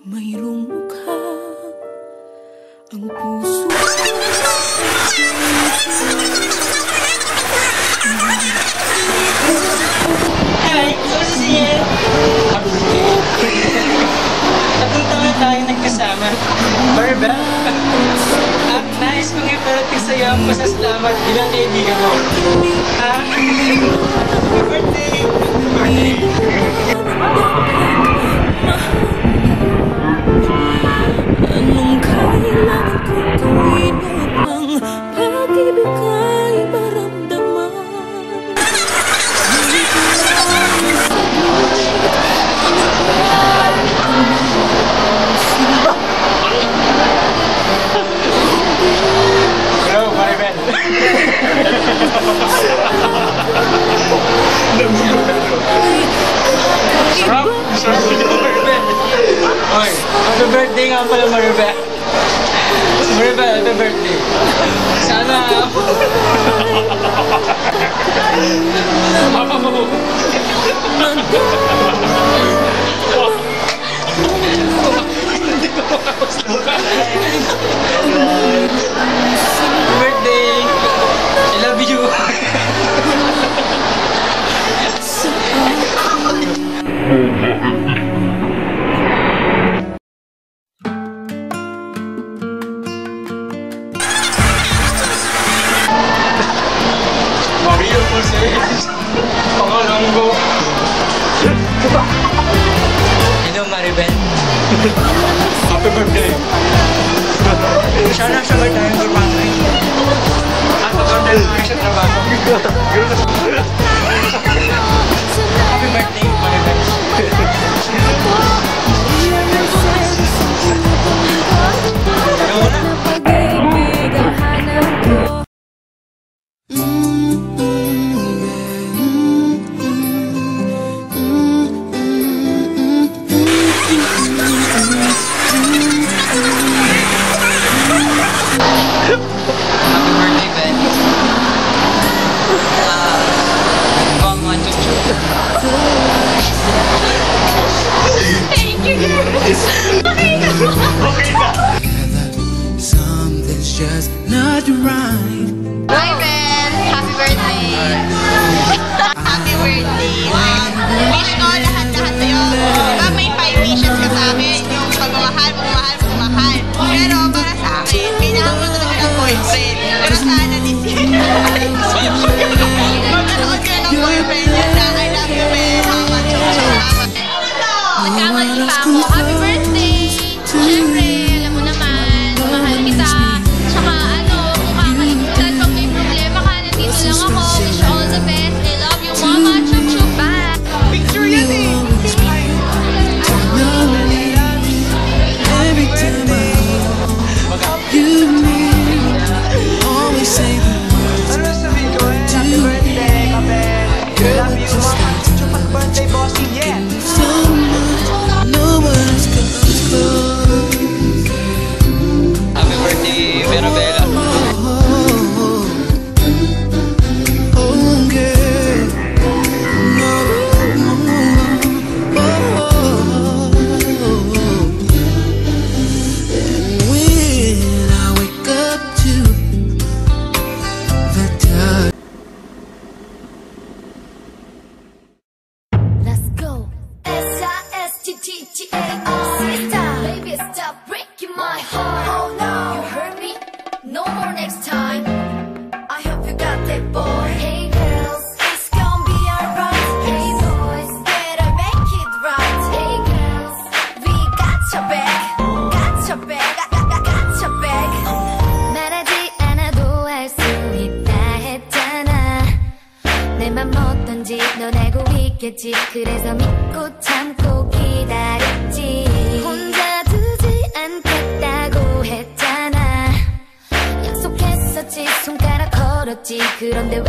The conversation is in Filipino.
mayroong mukha. Ang puso Hi, Lucian! Tatlong taon tayo nagkasama. Barba, nais kong iparating sa'yo ang pasasalamat bilang kaibigan mo. Happy birthday! anong kailangan kong gawin upang pag-ibig ka'y maramdaman? Hello, Maribel! Sarap! Sarap nito, Maribel! Oy, happy birthday nga pala, Maribel! Maribel, happy birthday! Sana... Papa mo! Hindi ko makapaslukan! Happy birthday! I love you! Mario Moses! Pangalanggo! Hello, Maribel! Happy birthday! Sana sabay tayong gurmangay. At pag-order tayo sa trabaho. Happy birthday, Maribel! Something's just not right. Hi, Ben! Happy birthday! Happy birthday! Wish ko lahat-lahat sa'yo. Diba may 5 wishes ka sa akin? Yung pagmamahal, pagmamahal, pagmamahal. Pero para sa akin, kailangan mo talaga ng boyfriend. Pero sana this year, magkaroon ka ng boyfriend. Yun lang, I love you, Ben. Nagkamali pa ako. Happy birthday! Siyempre, alam mo naman, mahal kita. Tsaka kung kakalimutan, pag may problema ka, nandito lang ako. Wish you all the best. I love you, mama. Chup chup, bye! Picture yan eh! Every time you need, always say the words. Ano sabihin ko eh? Happy birthday, Kapel! Love you, mama. Chup at birthday, bossy, yeah! So much, no one's comes close. Happy birthday, Maribel! Oh, girl. No. And when I wake up to the touch. Let's go. S-I-S-T-T-G-A-R. Baby, stop breaking my heart. Oh no, you hurt me. No more next time. I hope you got that, boy. Hey girls, it's gonna be alright. Hey boys, better make it right. Hey girls, we got your back. Got your back. Got your back. 말하지 않아도 알 수 있다 했잖아. 내 맘 어떤지 넌 알고 있겠지. 그래서 믿고 참고 기다렸지. 혼자 두지 않겠다고 했잖아. 약속했었지. 손가락 걸었지. 그런데 왜